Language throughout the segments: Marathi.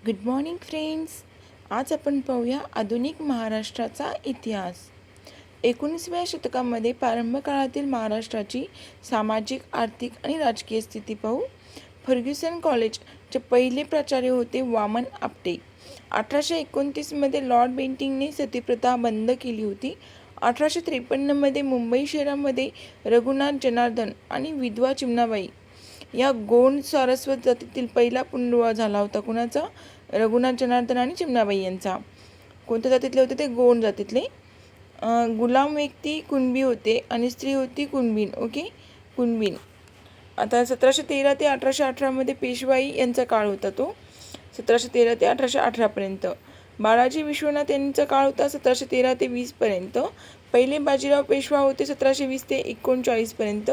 Good morning friends. आज आपण पाहूया आधुनिक महाराष्ट्राचा इतिहास. 19व्या शतकामध्ये प्रारंभ काळातील महाराष्ट्राची सामाजिक, आर्थिक आणि राजकीय स्थिती पाहू. फर्ग्युसन कॉलेजचे पहिले प्राचार्य होते वामन आपटे. 1829मध्ये लॉर्ड बेंटिंकने सतीप्रथा बंद केली होती. 1853मध्ये मुंबई शहरामध्ये रघुनाथ जनार्दन आणि विधवा चिमणाबाई या गोंड सारस्वत जातीतील पहिला पुनर्विवाह झाला होता. कुणाचा? रघुनाथ जनार्दन आणि चिमणाबाई यांचा. कोणत्या जातीतले होते ते? गोंड जातीतले. गुलाम व्यक्ती कुणबी होते आणि स्त्री होती कुणबीन. ओके, कुणबीन. आता 1713 ते 1818मध्ये पेशवाई यांचा काळ होता तो. 1713 ते 1818पर्यंत. बाळाजी विश्वनाथ यांचा काळ होता 1713 ते 20पर्यंत. पहिले बाजीराव पेशवा होते 1720 ते 39पर्यंत.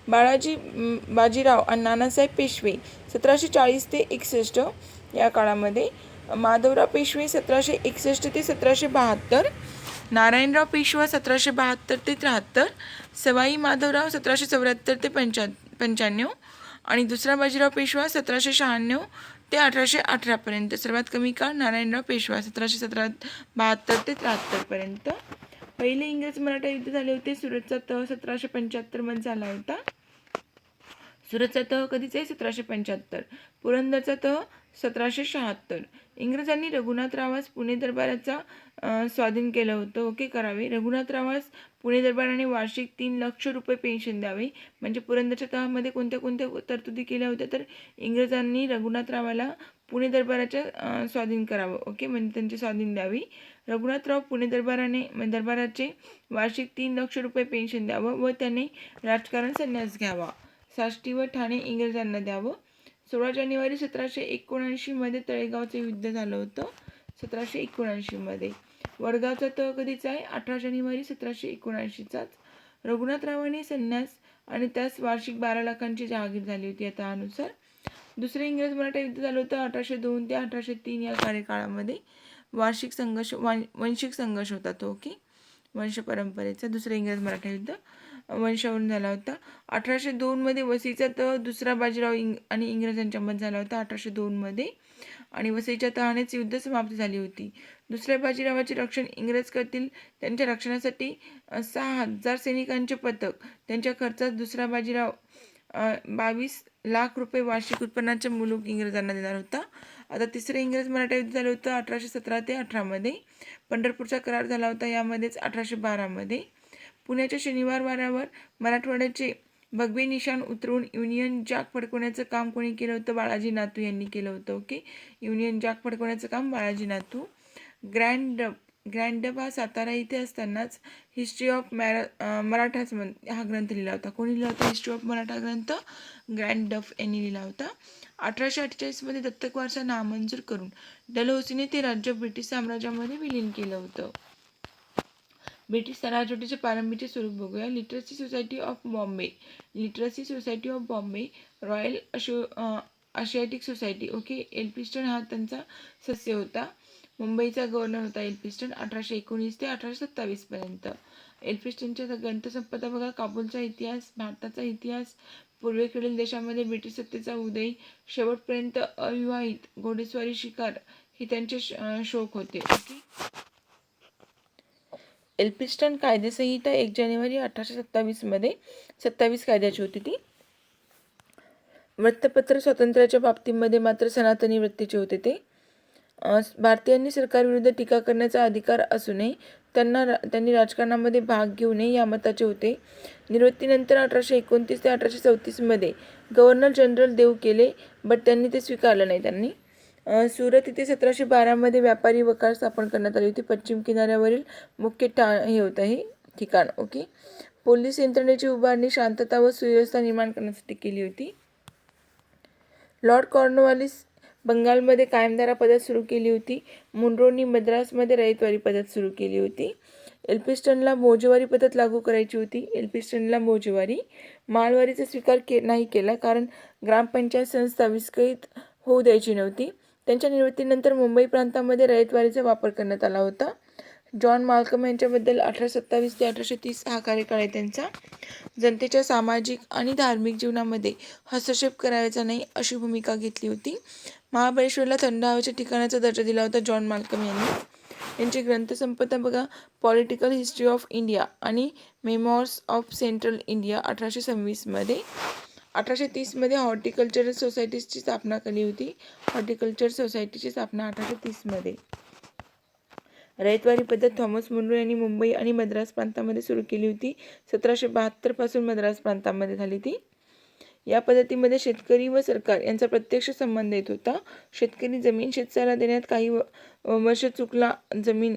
बाजीराव आणि नानासाहेब पेशवे 1740 ते 61 या काळामध्ये. माधवराव पेशवे 1761 ते 1772. नारायणराव पेशवा 1772 ते 73. सवाई माधवराव 1774 ते 95. आणि दुसरा बाजीराव पेशवा 1796 ते 1818पर्यंत. सर्वात कमी काळ नारायणराव पेशवा 1772 ते 73पर्यंत. पहिले इंग्रज मराठा युद्ध झाले होते. सुरतचा तह 1775मध्ये झाला होता. सुरतचा तह कधीच आहे? 1775. पुरंदरचा तह 1776. इंग्रजांनी रघुनाथरावास पुणे दरबाराचा स्वाधीन केलं होतं. ओके, करावे. रघुनाथरावास पुणे दरबाराने वार्षिक 3 लाख रुपये पेन्शन द्यावे. म्हणजे पुरंदरच्या तहामध्ये कोणत्या कोणत्या तरतुदी केल्या होत्या? तर इंग्रजांनी रघुनाथरावाला पुणे दरबाराच्या स्वाधीन करावं. ओके, म्हणजे त्यांचे स्वाधीन द्यावी. रघुनाथराव पुणे दरबाराचे वार्षिक 3 लाख रुपये पेन्शन द्यावं व त्याने राजकारण संन्यास घ्यावा. साष्टी व ठाणे इंग्रजांना द्यावं. 16 जानेवारी 1779मध्ये तळेगावचं युद्ध झालं होतं. 1779मध्ये. वडगावचा तह कधीचा आहे? 18 जानेवारी 1779चाच. रघुनाथरावाने संन्यास आणि त्यास वार्षिक 12 लाखांची जहागीर झाली होती या तहानुसार. दुसरे इंग्रज मराठा युद्ध झालं होतं 1802 ते 1803 या कार्यकाळामध्ये. वार्षिक संघर्ष वंशिक संघर्ष होता तो. ओके, वंश परंपरेचा. दुसरे इंग्रज मराठा युद्ध वंशावरून झाला होता. 1802मध्ये वसईचा तह दुसरा बाजीराव आणि इंग्रजांच्या मध्ये झाला होता 1802मध्ये. आणि वसईच्या तहानेच युद्ध समाप्ती झाली होती. दुसऱ्या बाजीरावाचे रक्षण इंग्रज करतील. त्यांच्या रक्षणासाठी 6000 सैनिकांचे पथक. त्यांच्या खर्चात दुसरा बाजीराव 22 लाख रुपये वार्षिक उत्पन्नाचे मुलूक इंग्रजांना देणार होता. आता तिसरे इंग्रज मराठा युद्ध झालं होतं 1817 ते 18मध्ये. पंढरपूरचा करार झाला होता यामध्येच 1812मध्ये. पुण्याच्या शनिवार वाड्यावर मराठवाड्याचे भगवे निशाण उतरवून युनियन जॅक फडकवण्याचं काम कोणी केलं होतं? बाळाजी नातू यांनी केलं होतं. ओके, युनियन जॅक फडकवण्याचं काम बाळाजी नातू. ग्रँड डब हा सातारा इथे असतानाच हिस्ट्री ऑफ मराठाच हा ग्रंथ लिहिला होता. कोणी लिहिला होता हिस्ट्री ऑफ मराठा ग्रंथ? ग्रँड डफ यांनी लिहिला होता. 1848मध्ये दत्तक वारसा नामंजूर करून डलहौसीने ते राज्य ब्रिटिश साम्राज्यामध्ये विलीन केलं होतं. ब्रिटिश राजवटीचे प्रारंभीचे स्वरूप बघूया. Literacy society of Bombay, royal Asiatic society. Okay, Elphinstone हा त्यांचा सदस्य होता. मुंबईचा गव्हर्नर होता एल्फिन्स्टन 1819 ते 1827पर्यंत. एल्फिन्स्टनच्या ग्रंथसंपदा बघा. काबूलचा इतिहास, भारताचा इतिहास, पूर्वेकडील देशामध्ये ब्रिटिश सत्तेचा उदय, शेवटपर्यंत अविवाहित, घोडेस्वारी, शिकार हे त्यांचे शौक होते. ओके. एल्फिन्स्टन कायदेसंहिता 1 जानेवारी 1827मध्ये 27 कायद्याची होती ती. वृत्तपत्र स्वातंत्र्याच्या बाबतीमध्ये मात्र सनातनी वृत्तीचे होते ते. भारतीयांनी सरकारविरुद्ध टीका करण्याचा अधिकार असूनही त्यांनी राजकारणामध्ये भाग घेऊ नये या मताचे होते. निवृत्तीनंतर 1829 ते 1834मध्ये गव्हर्नर जनरल देऊ केले, बट त्यांनी ते स्वीकारलं नाही. त्यांनी सुरत इथे 1712मध्ये व्यापारी वकार स्थापन करण्यात आली होती. पश्चिम किनाऱ्यावरील मुख्य हे होतं हे ठिकाण. ओके. पोलीस यंत्रणेची उभारणी शांतता व सुव्यवस्था निर्माण करण्यासाठी केली होती. लॉर्ड कॉर्नवालिस बंगालमध्ये कायमधारा पद्धत सुरू केली होती. मुनरोनी मद्रासमध्ये रयतवारी पद्धत सुरू केली होती. एल्फिन्स्टनला मौजेवारी पद्धत लागू करायची होती. एल्फिन्स्टनला मौजेवारी. मालवारीचा स्वीकार नाही केला कारण ग्रामपंचायत संस्था विस्कळीत होऊ द्यायची नव्हती. त्यांच्या निवृत्तीनंतर मुंबई प्रांतामध्ये रयतवारीचा वापर करण्यात आला होता. जॉन माल्कम यांच्याबद्दल 1827 ते 1830 हा कार्यकाळ आहे त्यांचा. जनतेच्या सामाजिक आणि धार्मिक जीवनामध्ये हस्तक्षेप करायचा नाही अशी भूमिका घेतली होती. महाबळेश्वरला थंड हवेच्या ठिकाणाचा दर्जा दिला होता जॉन माल्कम यांनी. यांची ग्रंथसंपदा बघा, पॉलिटिकल हिस्ट्री ऑफ इंडिया आणि मेमॉर्स ऑफ सेंट्रल इंडिया 1826मध्ये. 1830मध्ये हॉर्टिकल्चरल सोसायटीची स्थापना केली होती. हॉर्टिकल्चर सोसायटीची स्थापना 1830मध्ये. रयतवारी पद्धत थॉमस मुनरो यांनी मुंबई आणि मद्रास प्रांतामध्ये सुरू केली होती. 1772 पासून मद्रास प्रांतामध्ये झाली ती. या पद्धतीमध्ये शेतकरी व सरकार यांचा प्रत्यक्ष संबंध येत होता. शेतकरी जमीन शेतसारा देण्यात काही वर्ष चुकला जमीन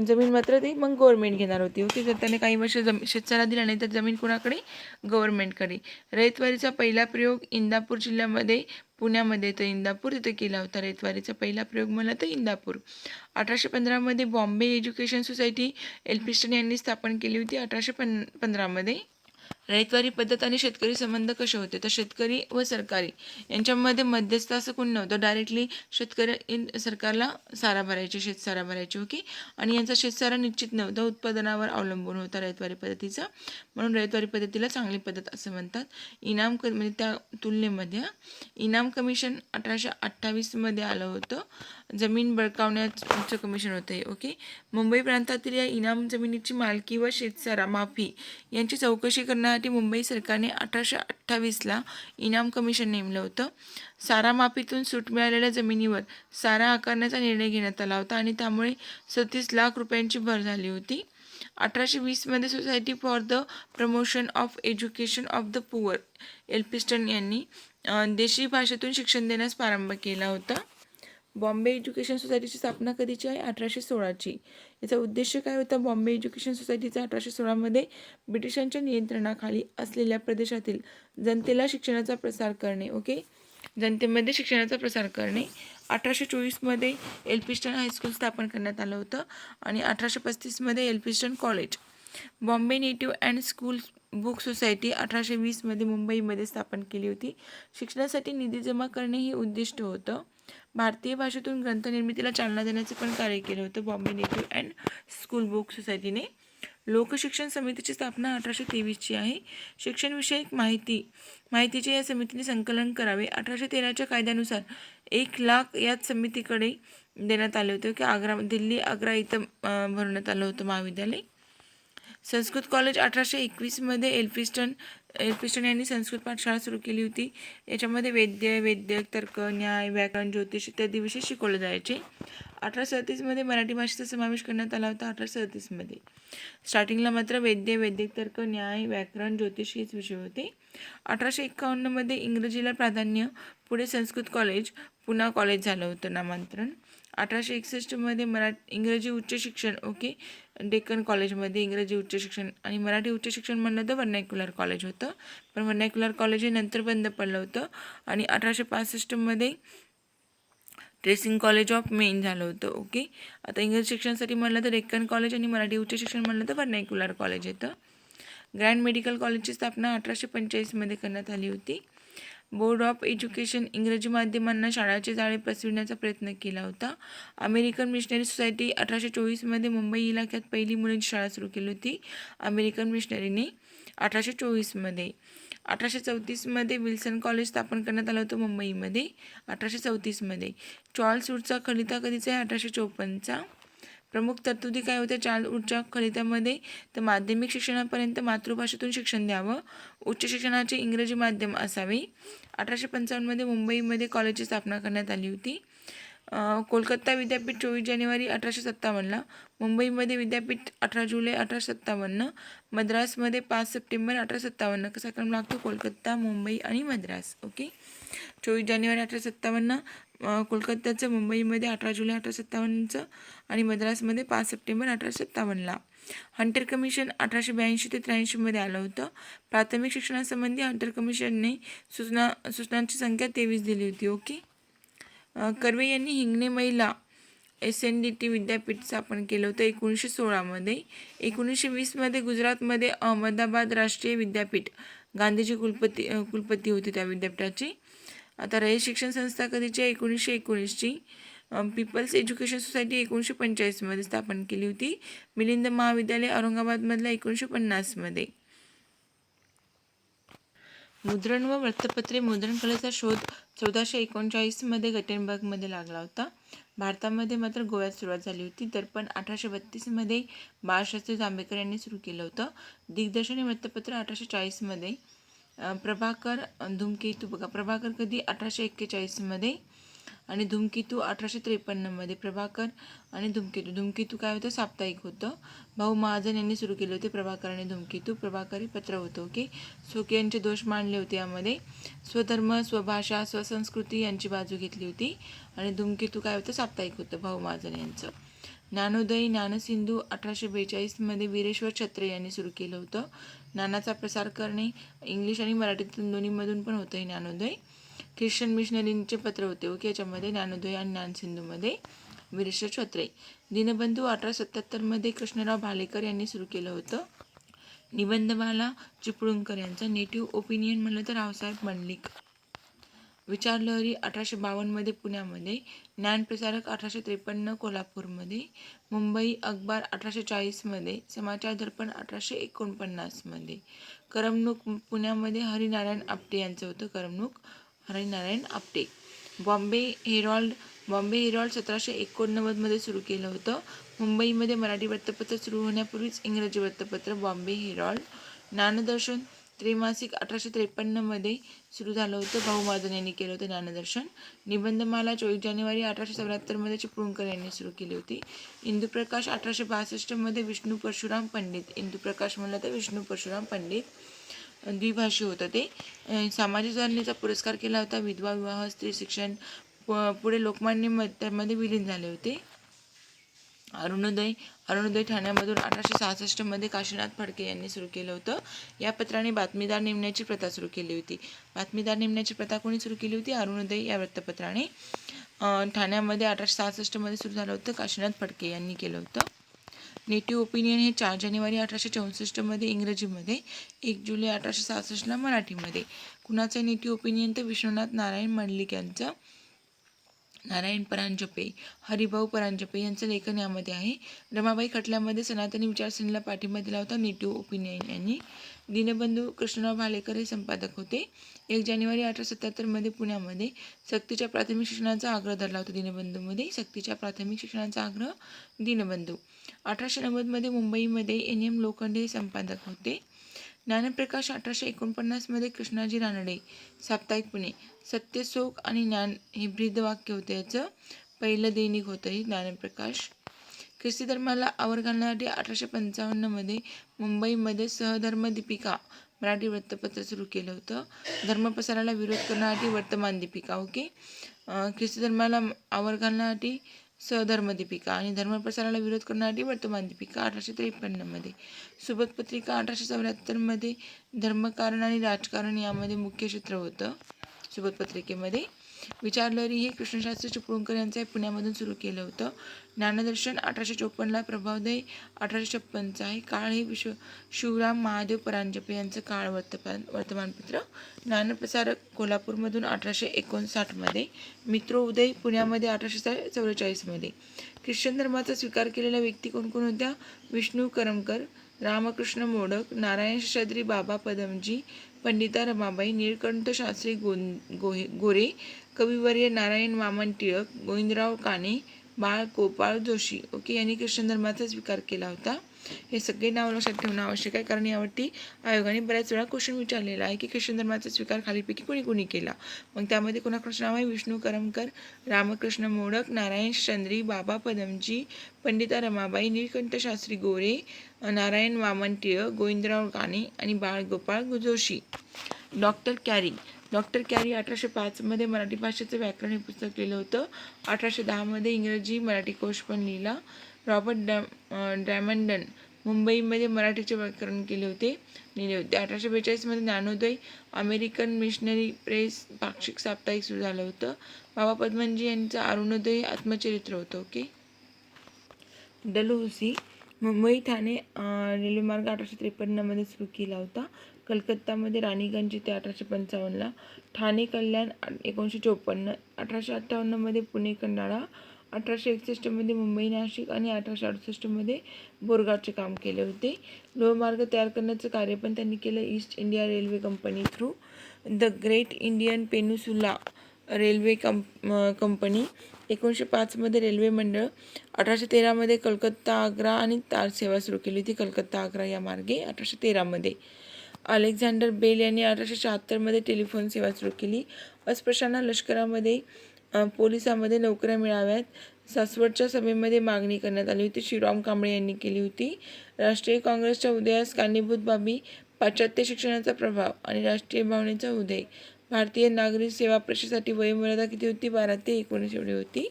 जमीन मात्र ते मग गव्हर्नमेंट घेणार होती. जर त्याने काही वर्ष शेतसारा दिला नाही तर जमीन कोणाकडे? गव्हर्नमेंटकडे. रयतवारीचा पहिला प्रयोग इंदापूर जिल्ह्यामध्ये, पुण्यामध्ये तर इंदापूर तिथे केला होता. रयतवारीचा पहिला प्रयोग म्हणलं तर इंदापूर. 1815मध्ये बॉम्बे एज्युकेशन सोसायटी एल्फिन्स्टन यांनी स्थापन केली होती. 1815मध्ये. रयतवारी पद्धत आणि शेतकरी संबंध कसे होते? तर शेतकरी व सरकारी यांच्यामध्ये मध्यस्थ असं कोण नव्हतं. डायरेक्टली शेतकरी सरकारला सारा भरायचे, शेतसारा भरायचे. आणि यांचा शेतसारा निश्चित नव्हता, उत्पादनावर अवलंबून होता रयतवारी पद्धतीचा. म्हणून रयतवारी पद्धतीला चांगली पद्धत असं म्हणतात. इनाम म्हणजे त्या तुलनेमध्ये इनाम कमिशन 1828मध्ये आलं होतं. जमीन बळकावण्याचं कमिशन होतं. मुंबई प्रांतातील या इनाम जमिनीची मालकी व शेतसारा माफी यांची चौकशी करण्यासाठी मुंबई सरकारने 1828ला इनाम कमिशन नेमलं होतं. सारा माफीतून सूट मिळालेल्या जमिनीवर सारा आकारण्याचा निर्णय घेण्यात आला होता आणि त्यामुळे 37 लाख रुपयांची भर झाली होती. 1820मध्ये society for the promotion of education of the poor Elphinstone यांनी देशी भाषेतून शिक्षण देण्यास प्रारंभ केला होता. बॉम्बे एज्युकेशन सोसायटीची स्थापना कधीची आहे? 1816ची. याचा उद्देश काय होता बॉम्बे एज्युकेशन सोसायटीचा? 1816मध्ये ब्रिटिशांच्या नियंत्रणाखाली असलेल्या प्रदेशातील जनतेला शिक्षणाचा प्रसार करणे. जनतेमध्ये शिक्षणाचा प्रसार करणे. 1824मध्ये एल्फिन्स्टन हायस्कूल स्थापन करण्यात आलं होतं आणि 1835मध्ये Elphinstone college. Bombay native and school book society 1820मध्ये मुंबईमध्ये स्थापन केली होती. शिक्षणासाठी निधी जमा करणे हे उद्दिष्ट होतं. भारतीय भाषेतून ग्रंथनिर्मितीला चालना देण्याचे पण कार्य केलं होतं Bombay native and school book सोसायटीने. लोकशिक्षण समितीची स्थापना 1823ची आहे. शिक्षणविषयक माहितीचे या समितीने संकलन करावे. 1813च्या कायद्यानुसार 1 लाख याच समितीकडे देण्यात आले होते दिल्ली आग्रा इथं भरण्यात आलं होतं महाविद्यालय. संस्कृत कॉलेज 1821मध्ये एल्फिन्स्टन यांनी संस्कृत पाठशाळा सुरू केली होती. याच्यामध्ये वैद्यक, तर्क, न्याय, व्याकरण, ज्योतिष इत्यादी विषय शिकवले जायचे. 1837मध्ये मराठी भाषेचा समावेश करण्यात आला होता. 1837मध्ये स्टार्टिंगला मात्र वैद्यक, तर्क, न्याय, व्याकरण, ज्योतिष हेच विषय होते. 1851मध्ये इंग्रजीला प्राधान्य, पुढे संस्कृत कॉलेज, पुणा कॉलेज झालं होतं नामांतरण. 1861मध्ये इंग्रजी उच्च शिक्षण डेक्कन कॉलेजमध्ये इंग्रजी उच्च शिक्षण आणि मराठी उच्च शिक्षण म्हणलं तर व्हर्नॅक्युलर कॉलेज होतं. पण व्हर्नॅक्युलर कॉलेज हे नंतर बंद पडलं होतं आणि 1865मध्ये ट्रेसिंग कॉलेज ऑफ मेन झालं होतं. आता इंग्रजी शिक्षणासाठी म्हणलं तर डेक्कन कॉलेज आणि मराठी उच्च शिक्षण म्हणलं तर व्हर्नॅक्युलर कॉलेज येतं. ग्रँड मेडिकल कॉलेजची स्थापना 1845मध्ये करण्यात आली होती. बोर्ड ऑफ एज्युकेशन इंग्रजी माध्यमांना शाळाचे जाळे पसरविण्याचा प्रयत्न केला होता. अमेरिकन मिशनरी सोसायटी 1824मध्ये मुंबई इलाक्यात पहिली मुलींची शाळा सुरू केली होती अमेरिकन मिशनरीने 1824मध्ये. 1834मध्ये विल्सन कॉलेज स्थापन करण्यात आलं होतं मुंबईमध्ये 1834मध्ये. चार्ल्स वूडचा खलिता कधीचा आहे? 1854चा. प्रमुख तरतुदी काय होत्या चार्ल्स वूडच्या खलित्यामध्ये? तर माध्यमिक शिक्षणापर्यंत मातृभाषेतून शिक्षण द्यावं, उच्च शिक्षणाचे इंग्रजी माध्यम असावे. 1855मध्ये मुंबईमध्ये कॉलेजची स्थापना करण्यात आली होती. कोलकाता विद्यापीठ 24 जानेवारी 1857ला, मुंबईमध्ये विद्यापीठ 18 जुलै 1857, मद्रासमध्ये 5 सप्टेंबर 1857. कसा क्रम लागतो? कोलकाता, मुंबई आणि मद्रास. 24 जानेवारी 1857 कोलकात्याचं, मुंबईमध्ये 18 जुलै 1857चं आणि मद्रासमध्ये 5 सप्टेंबर 1857ला. हंटर कमिशन 1882 ते 83मध्ये आलं होतं. प्राथमिक शिक्षणासंबंधी हंटर कमिशनने सूचनांची संख्या 23 दिली होती. कर्वे यांनी हिंगणे महिला SNDT विद्यापीठ स्थापन केलं होतं 1916मध्ये. 1920मध्ये गुजरातमध्ये अहमदाबाद राष्ट्रीय विद्यापीठ गांधीजी कुलपती होते त्या विद्यापीठाची. आता रयत शिक्षण संस्था कधीची? 1919ची. पीपल्स एज्युकेशन सोसायटी 1945मध्ये स्थापन केली होती. मिलिंद महाविद्यालय औरंगाबादमधलं 1950मध्ये. मुद्रण व वृत्तपत्रे मुद्रण कलेचा शोध 1439मध्ये गटेनबर्गमध्ये लागला होता. भारतामध्ये मात्र गोव्यात सुरुवात झाली होती. दर्पण 1832मध्ये बाळशास्त्री जांभेकर यांनी सुरू केलं होतं. दिग्दर्शन हे वृत्तपत्र 1840मध्ये. प्रभाकर धूमकेतू बघा, प्रभाकर कधी 1841मध्ये आणि धूमकेतू 1853मध्ये. प्रभाकर आणि धूमकेतू काय होतं, साप्ताहिक होतं. भाऊ महाजन यांनी सुरू केले होते प्रभाकर आणि धूमकेतू. प्रभाकरी पत्र होतं. ओके. सोके यांचे दोष मांडले होते यामध्ये. स्वधर्म, स्वभाषा, स्वसंस्कृती यांची बाजू घेतली होती. आणि धूमकेतू काय होतं, साप्ताहिक होतं भाऊ महाजन यांचं. ज्ञानोदय, ज्ञानसिंधू 1842मध्ये वीरेश्वर छत्रे यांनी सुरू केलं होतं. ज्ञानाचा प्रसार करणे इंग्लिश आणि मराठीतून दोन्हीमधून पण होतं हे ज्ञानोदय. ख्रिश्चन मिशनरींचे पत्र होते. ओके. याच्यामध्ये ज्ञानोदय आणि ज्ञानसिंधूमध्ये वीरेश्वर छत्रे. दीनबंधू 1877मध्ये कृष्णराव भालेकर यांनी सुरू केलं होतं. निबंधमाला चिपळूणकर यांचा. नेटिव्ह ओपिनियन म्हणलं तर रावसाहेब मंडलिक. विचारलहरी 1852मध्ये पुण्यामध्ये. ज्ञानप्रसारक 1853 कोल्हापूरमध्ये. मुंबई अखबार 1840मध्ये. समाचार दर्पण 1849मध्ये. करमणूक पुण्यामध्ये हरिनारायण आपटे यांचं होतं. करमणूक हरिनारायण आपटे. बॉम्बे हेरॉल्ड 1789मध्ये सुरू केलं होतं. मुंबईमध्ये मराठी वृत्तपत्र सुरू होण्यापूर्वीच इंग्रजी वृत्तपत्र बॉम्बे हेरॉल्ड. ज्ञानदर्शन त्रैमासिक 1853मध्ये सुरू झालं होतं. भाऊ महाजन यांनी केलं होतं ज्ञानदर्शन. निबंधमाला 24 जानेवारी 1874मध्ये चिपळूणकर यांनी सुरू केली होती. इंदुप्रकाश 1862मध्ये विष्णू परशुराम पंडित. इंदुप्रकाश म्हणलं तर विष्णू परशुराम पंडित. द्विभाषी होतं ते. सामाजिक सुधारणेचा पुरस्कार केला होता. विधवा विवाह, स्त्री शिक्षण. पुढे लोकमान्य त्यामध्ये विलीन झाले होते. अरुणोदय ठाण्यामधून 1866मध्ये काशीनाथ फडके यांनी सुरू केलं होतं. या पत्राने बातमीदार नेमण्याची प्रथा सुरू केली होती. बातमीदार नेमण्याची प्रथा कोणी सुरू केली होती? अरुणोदय या वृत्तपत्राने. ठाण्यामध्ये 1866मध्ये सुरू झालं होतं. काशीनाथ फडके यांनी केलं होतं. नेटिव्ह ओपिनियन हे 4 जानेवारी 1864मध्ये इंग्रजीमध्ये, 1 जुलै 1866ला मराठीमध्ये. कुणाचं नेटिव्ह ओपिनियन? तर विश्वनाथ नारायण मंडलिक यांचं. नारायण परांजपे, हरिभाऊ परांजपे यांचं लेखन यामध्ये आहे. रमाबाई खटल्यामध्ये सनातनी विचारसरणीला पाठिंबा दिला होता नेटिव्ह ओपिनियन यांनी. दीनबंधू कृष्णराव भालेकर हे संपादक होते. 1 जानेवारी 1877मध्ये पुण्यामध्ये सक्तीच्या प्राथमिक शिक्षणाचा आग्रह धरला होता दीनबंधूमध्ये. सक्तीच्या प्राथमिक शिक्षणाचा आग्रह दीनबंधू. 1890मध्ये मुंबईमध्ये NM लोखंडे हे संपादक होते. ज्ञानप्रकाश 1849मध्ये कृष्णाजी रानडे. साप्ताहिक पुणे. सत्य, शोक आणि ज्ञान हे ब्रीदवाक्य होतं. याचं पहिलं दैनिक होतं हे ज्ञानप्रकाश. ख्रिस्ती धर्माला आवर घालण्यासाठी 1855मध्ये मुंबईमध्ये सहधर्म दीपिका मराठी वृत्तपत्र सुरू केलं होतं. धर्मप्रसाराला विरोध करण्यासाठी वर्तमान दीपिका. ओके. ख्रिस्ती धर्माला आवर घालण्यासाठी सहधर्म दीपिका आणि धर्मप्रसाराला विरोध करण्यासाठी वर्तमान दीपिका 1853मध्ये. सुबोध पत्रिका 1874मध्ये. धर्मकारण आणि राजकारण यामध्ये मुख्य क्षेत्र होतं सुबोध पत्रिकेमध्ये. विचारलहरी हे कृष्णशास्त्री चिपळूणकर यांचं पुण्यामधून सुरू केलं होतं. ज्ञानदर्शन 1854ला. प्रभावोदय 1856चा आहे. काळ हे शिवराम महादेव परांजपे यांचं काळ वर्तमानपत्र. ज्ञानप्रसारक कोल्हापूरमधून 1859मध्ये. मित्रोदय पुण्यामध्ये 1844मध्ये. ख्रिश्चन धर्माचा स्वीकार केलेल्या व्यक्ती कोण कोण होत्या? विष्णू करमकर, रामकृष्ण मोडक, नारायण शेषाद्री बाबा पदमजी, पंडिता रमाबाई, निळकंठ शास्त्री गोरे, कविवर्य नारायण वामन टिळक, गोविंदराव काणे, बाळ गोपाळ जोशी. ओके. यांनी ख्रिश्चन धर्माचा स्वीकार केला होता. हे सगळे नाव लक्षात ठेवणं आवश्यक आहे, कारण यावरती आयोगाने बऱ्याच वेळा क्वेश्चन विचारलेला आहे की ख्रिश्चन धर्माचा स्वीकार खालीपैकी कोणी कोणी केला. मग त्यामध्ये कोणाकोणाचं नाव आहे? विष्णू करमकर, रामकृष्ण मोडक, नारायण चंद्री, बाबा पदमजी, पंडिता रमाबाई, निळकंठ शास्त्री गोरे, नारायण वामन टिळक, गोविंदराव काणे आणि बाळ गोपाळ जोशी. डॉक्टर कॅरी 1805मध्ये मराठी भाषेचं व्याकरण हे पुस्तक लिहिलं होतं. 1810मध्ये इंग्रजी मराठी कोश पण लिहिला. रॉबर्ट ड्रॅमंडन मुंबईमध्ये मराठीचे व्याकरण लिहिले होते. 1842मध्ये ज्ञानोदय अमेरिकन मिशनरी प्रेस पाक्षिक साप्ताहिक सुरू झालं होतं. बाबा पदमजी यांचं अरुणोदय आत्मचरित्र होतं. ओके. डलहौसी मुंबई ठाणे रेल्वेमार्ग 1853मध्ये सुरू केला होता. कलकत्तामध्ये राणीगंज ते 1855ला. ठाणे कल्याण 1954. 1858मध्ये पुणे खंडाळा 1861मध्ये मुंबई नाशिक आणि 1868मध्ये बोरगावचे काम केले होते. लोहमार्ग तयार करण्याचं कार्य पण त्यांनी केलं east India railway company through. The great Indian peninsula railway company 1905मध्ये रेल्वे मंडळ. 1813मध्ये कलकत्ता आग्रा आणि तार सेवा सुरू केली होती कलकत्ता आग्रा या मार्गे 1813मध्ये. अलेक्झांडर बेल यांनी 1876मध्ये टेलिफोन सेवा सुरू केली. अस्पृश्यांना लष्करामध्ये पोलिसामध्ये नोकऱ्या मिळाव्यात सासवडच्या सभेमध्ये मागणी करण्यात आली होती. शिवराम कांबळे यांनी केली होती. राष्ट्रीय काँग्रेसच्या उदयास कारणीभूत बाबी पाश्चात्य शिक्षणाचा प्रभाव आणि राष्ट्रीय भावनेचा उदय. भारतीय नागरी सेवा परीक्षेसाठी वयोमर्यादा किती होती? 12 ते 19 एवढी होती.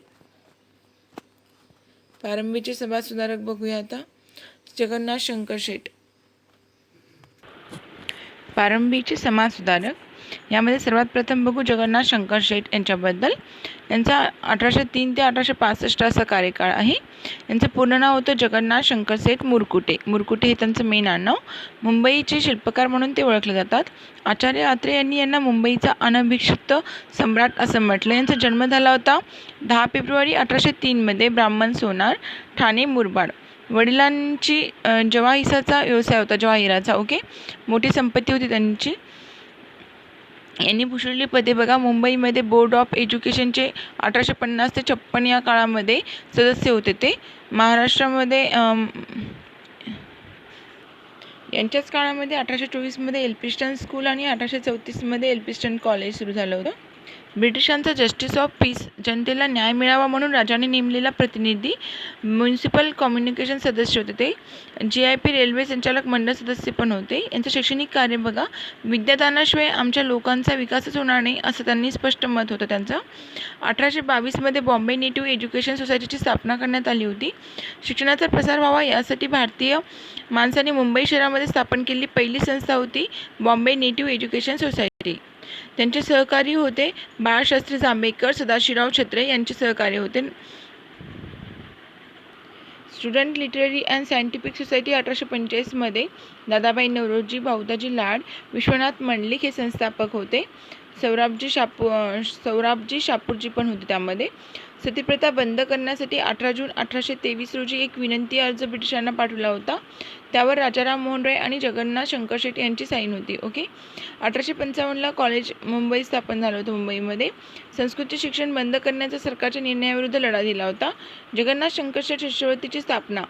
प्रारंभीचे समाज सुधारक बघूया आता. जगन्नाथ शंकर शेट. प्रारंभीचे समाज सुधारक यामध्ये सर्वात प्रथम बघू जगन्नाथ शंकर शेट यांच्याबद्दल. यांचा 1803 ते 1865 असा कार्यकाळ आहे. यांचं पूर्ण नाव होतं जगन्नाथ शंकर शेट मुरकुटे. मुरकुटे हे त्यांचं मेन आडनाव. मुंबईचे शिल्पकार म्हणून ते ओळखले जातात. आचार्य अत्रे यांनी यांना मुंबईचा अनभिषिक्त सम्राट असं म्हटलं. यांचा जन्म झाला होता 10 फेब्रुवारी 1803मध्ये ब्राह्मण सोनार, ठाणे मुरबाड. वडिलांची जवाहिराचा व्यवसाय होता, जवाहिराचा. ओके, मोठी संपत्ती होती त्यांची. यांनी भूषवलेली पदे बघा. मुंबईमध्ये बोर्ड ऑफ एज्युकेशनचे 1850 ते 56 या काळामध्ये सदस्य होते ते. महाराष्ट्रामध्ये यांच्याच काळामध्ये 1824मध्ये एल्फिन्स्टन स्कूल आणि 1834मध्ये एल्फिन्स्टन कॉलेज सुरू झालं होतं. ब्रिटिशांचा जस्टिस ऑफ पीस जनतेला न्याय मिळावा म्हणून राजाने नेमलेला प्रतिनिधी म्युनिसिपल कम्युनिकेशन सदस्य होते ते. GIP रेल्वे संचालक मंडळ सदस्य पण होते. यांचं शैक्षणिक कार्य बघा. विद्यादानाशिवाय आमच्या लोकांचा विकासच होणार नाही असं त्यांनी स्पष्ट मत होतं त्यांचं. 1822मध्ये बॉम्बे नेटिव्ह एज्युकेशन सोसायटीची स्थापना करण्यात आली होती. शिक्षणाचा प्रसार व्हावा यासाठी भारतीय माणसाने मुंबई शहरामध्ये स्थापन केलेली पहिली संस्था होती बॉम्बे नेटिव्ह एज्युकेशन सोसायटी. त्यांचे सहकारी होते बाळशास्त्री जांभेकर, सदाशिवराव छत्रे यांचे सहकारी होते. Student literary and scientific society 1845मध्ये दादाभाई नौरोजी, भाऊदाजी लाड, विश्वनाथ मंडलिक हे संस्थापक होते. सौराबजी शापूरजी पण होते त्यामध्ये. सतीप्रथा बंद करण्यासाठी 18 जून 1823 रोजी एक विनंती अर्ज ब्रिटिशांना पाठवला होता. त्यावर राजाराम मोहन रॉय आणि जगन्नाथ शंकर शेट यांची साईन होती. ओके, 1855ला कॉलेज मुंबई स्थापन झालं होतं. मुंबईमध्ये संस्कृतचे शिक्षण बंद करण्याचा सरकारच्या निर्णयाविरुद्ध लढा दिला होता. जगन्नाथ शंकर शेट शिष्यवृत्तीची स्थापना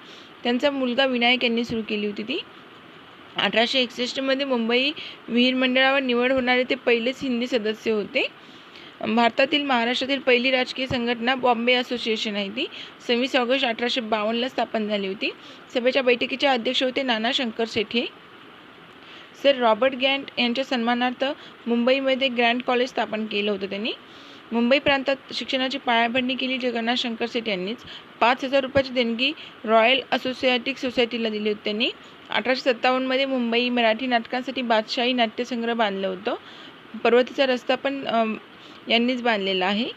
त्यांचा मुलगा विनायक यांनी सुरू केली होती ती. 1861मध्ये मुंबई विधिमंडळावर निवड होणारे ते पहिलेच हिंदी सदस्य होते. भारतातील महाराष्ट्रातील पहिली राजकीय संघटना बॉम्बे असोसिएशन आहे ती 26 ऑगस्ट 1852ला स्थापन झाली होती. सभेच्या बैठकीचे अध्यक्ष होते नाना शंकर शेट हे. सर रॉबर्ट ग्रँट यांच्या सन्मानार्थ मुंबईमध्ये ग्रँट कॉलेज स्थापन केलं होतं त्यांनी. मुंबई प्रांतात शिक्षणाची पायाभरणी केली जगन्नाथ शंकर शेट यांनीच. 5,000 रुपयाची देणगी रॉयल असोसिएटिक सोसायटीला दिली होती त्यांनी. 1857मध्ये मुंबई मराठी नाटकांसाठी बादशाही नाट्यसंग्रह बांधलं होतं. पर्वतीचा रस्ता पण यांनीच बांधलेला आहे.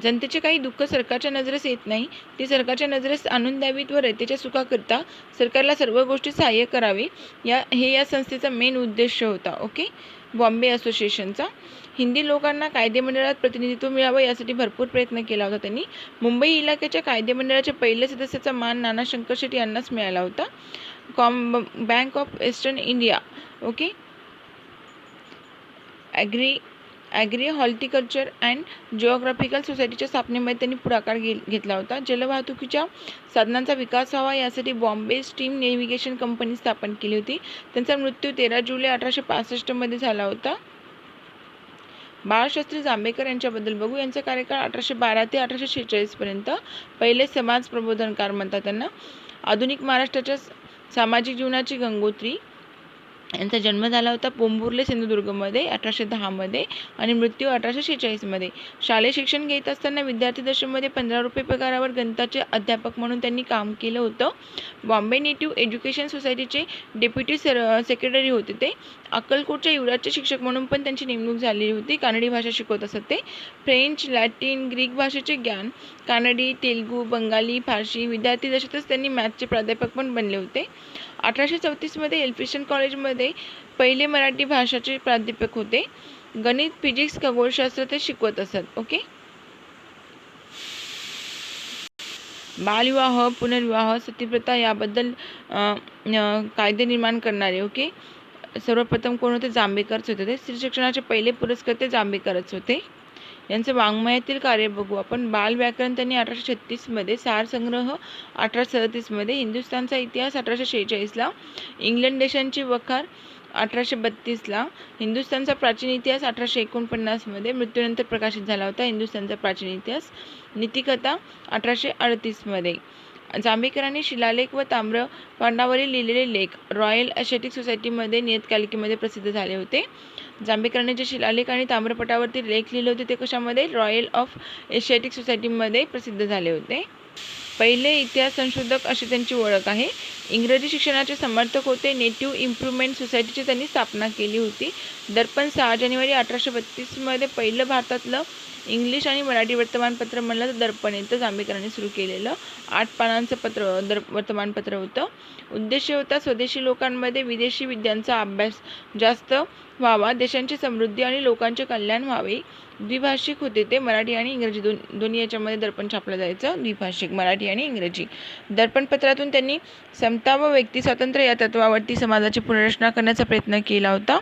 जनतेचे काही दुःख सरकारच्या नजरेस येत नाही, ते सरकारच्या नजरेस आणून द्यावीत व रयतेच्या सुखाकरिता सरकारला सर्व गोष्टी सहाय्य करावे हे या संस्थेचा मेन उद्देश होता. ओके, बॉम्बे असोसिएशनचा. हिंदी लोकांना कायदेमंडळात प्रतिनिधित्व मिळावं यासाठी भरपूर प्रयत्न केला होता त्यांनी. मुंबई इलाक्याच्या कायदेमंडळाच्या पहिल्या सदस्याचा मान नाना शंकर शेट यांनाच मिळाला होता. Bank of eastern India, okay, agree horticulture and geographical सोसायटीच्या स्थापनेमध्ये त्यांनी पुढाकार घेतला होता. जलवाहतुकीच्या साधनांचा विकास व्हावा यासाठी बॉम्बे स्टीम नेव्हिगेशन कंपनी स्थापन केली होती. त्यांचा मृत्यू 13 जुलै 1865मध्ये झाला होता. बाळशास्त्री जांभेकर यांच्याबद्दल बघू. यांचा कार्यकाळ 1812 ते 1846 पर्यंत. पहिले समाज प्रबोधनकार म्हणतात त्यांना. आधुनिक महाराष्ट्राच्या सामाजिक जीवनाची गंगोत्री. यांचा जन्म झाला होता पोंभुर्ले सिंधुदुर्गमध्ये 1810मध्ये आणि मृत्यू 1846मध्ये. शालेय शिक्षण घेत असताना विद्यार्थी दशेमध्ये 15 रुपये पगारावर गणिताचे अध्यापक म्हणून त्यांनी काम केलं होतं. बॉम्बे नेटिव्ह एज्युकेशन सोसायटीचे डेप्युटी सेक्रेटरी होते ते. अक्कलकोटच्या युवराजचे शिक्षक म्हणून पण त्यांची नेमणूक झालेली होती. कानडी भाषा शिकवत असत ते. फ्रेंच, लॅटिन, ग्रीक भाषेचे ज्ञान, कानडी, तेलुगू, बंगाली, फारसी. विद्यार्थी दशेतच त्यांनी मॅथचे प्राध्यापक पण बनले होते. 1834मध्ये एल्फिन्स्टन कॉलेजमध्ये पहिले मराठी भाषाचे प्राध्यापक होते. गणित, फिजिक्स, खगोलशास्त्र ते शिकवत असत. ओके. बालविवाह, पुनर्विवाह, सतीप्रथा याबद्दल कायदे निर्माण करणारे. ओके, सर्वप्रथम कोण होते? जांभेकरच होते. ते स्त्री शिक्षणाचे पहिले पुरस्कर्ते जांभेकरच होते. यांचं वाङ्मयातील कार्य बघू आपण. बाल व्याकरण त्यांनी 1836मध्ये, सार संग्रह 1837मध्ये, हिंदुस्थानचा इतिहास 1846ला, इंग्लंड देशांची वखार 1832ला, हिंदुस्थानचा प्राचीन इतिहास 1849मध्ये, मृत्यूनंतर प्रकाशित झाला होता हिंदुस्थानचा प्राचीन इतिहास, नीतिकथा 1838मध्ये. जांभेकरांनी शिलालेख व ताम्र पांडावरील लिहिलेले लेख रॉयल एशियाटिक सोसायटीमध्ये नियतकालिकेमध्ये प्रसिद्ध झाले होते. जांभेकरांनी जे शिलालेख आणि ताम्रपटावरती लेख लिहिले होते ते कशामध्ये? रॉयल ऑफ एशियाटिक सोसायटीमध्ये प्रसिद्ध झाले होते. पहिले इतिहास संशोधक अशी त्यांची ओळख आहे. इंग्रजी शिक्षणाचे समर्थक होते. नेटिव्ह इम्प्रुव्हमेंट सोसायटीची त्यांनी स्थापना केली होती. दर्पण 6 जानेवारी 1832मध्ये पहिलं भारतातलं इंग्लिश आणि मराठी वर्तमानपत्र म्हणलं तर दर्पण येतं. जांभेकरांनी सुरू केलेलं 8 पानांचं वर्तमानपत्र होतं. उद्देश होता स्वदेशी लोकांमध्ये विदेशी विद्यांचा अभ्यास जास्त व्हावा, देशांची समृद्धी आणि लोकांचे कल्याण व्हावे. द्विभाषिक होते ते, मराठी आणि इंग्रजी दोन्ही याच्यामध्ये दर्पण छापलं जायचं. द्विभाषिक, मराठी आणि इंग्रजी. दर्पणपत्रातून त्यांनी समता व व्यक्ती स्वातंत्र्य या तत्वावरती समाजाची पुनर्रचना करण्याचा प्रयत्न केला होता.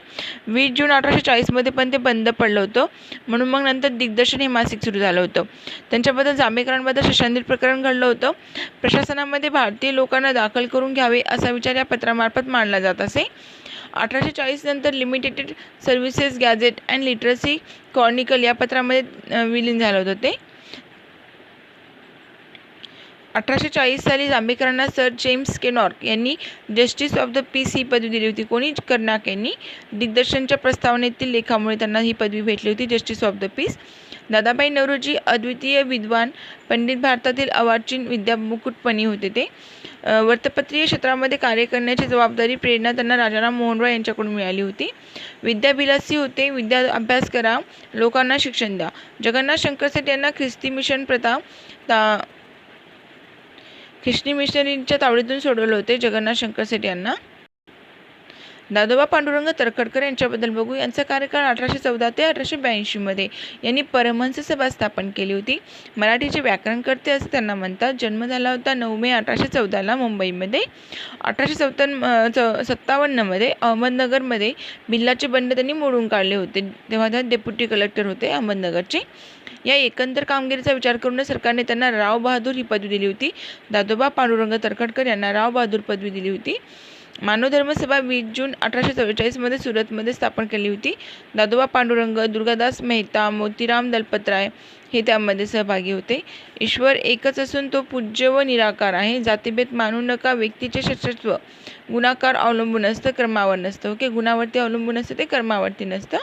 20 जून 1840मध्ये पण ते बंद पडलं होतं. म्हणून मग नंतर दिग्दर्शन हे मासिक सुरू झालं होतं. त्यांच्याबद्दल जांभेकरांबद्दल शशांतील प्रकरण घडलं होतं. प्रशासनामध्ये भारतीय लोकांना दाखल करून घ्यावे असा विचार या पत्रामार्फत मांडला जात असे. 1840 नंतर limited services gadget and literacy Chronicle या पत्रामध्ये विलीन झालं होतं ते. 1840 साली जांभेकरांना सर जेम्स केनॉर्क यांनी जस्टिस ऑफ द पीस ही पदवी दिली होती. कोणी? कर्नाक यांनी. दिग्दर्शनच्या प्रस्तावनेतील लेखामुळे त्यांना ही पदवी भेटली होती, justice of the peace. Dadabhai Naoroji अद्वितीय विद्वान पंडित, भारतातील अवाचीन विद्यामुकुटपणी होते ते. वृत्तपत्रीय क्षेत्रामध्ये कार्य करण्याची जबाबदारी, प्रेरणा त्यांना राजाराम मोहन रॉय यांच्याकडून मिळाली होती. विद्याभिलासी होते. विद्या अभ्यास करा, लोकांना शिक्षण द्या. जगन्नाथ शंकर सेठ यांना ख्रिस्ती मिशनरीच्या तावडीतून सोडवलं होते, जगन्नाथ शंकर सेठ यांना. दादोबा पांडुरंग तरखडकर यांच्याबद्दल बघू. यांचा कार्यकाळ 1814 ते 1882मध्ये. यांनी परमहंस सभा स्थापन केली होती. मराठीचे व्याकरणकर्ते असे त्यांना म्हणतात. जन्म झाला होता 9 मे 1814ला मुंबईमध्ये. 1857मध्ये अहमदनगरमध्ये भिल्लाचे बंड त्यांनी मोडून काढले होते. तेव्हा त्या डेप्युटी कलेक्टर होते अहमदनगरचे. या एकंदर कामगिरीचा विचार करून सरकारने त्यांना राव बहादूर ही पदवी दिली होती. दादोबा पांडुरंग तरखडकर यांना राव बहादूर पदवी दिली होती. मानव धर्मसभा 20 जून 1844मध्ये सुरतमध्ये स्थापन केली होती. दादोबा पांडुरंग, दुर्गादास मेहता, मोतीराम दलपतराय हे त्यामध्ये सहभागी होते. ईश्वर एकच असून तो पूज्य व निराकार आहे. जातीभेद मानू नका. व्यक्तीचे श्रेष्ठत्व गुणाकार अवलंबून असतं, कर्मावर नसतं. ओके, गुणावरती अवलंबून असतं, ते कर्मावरती नसतं.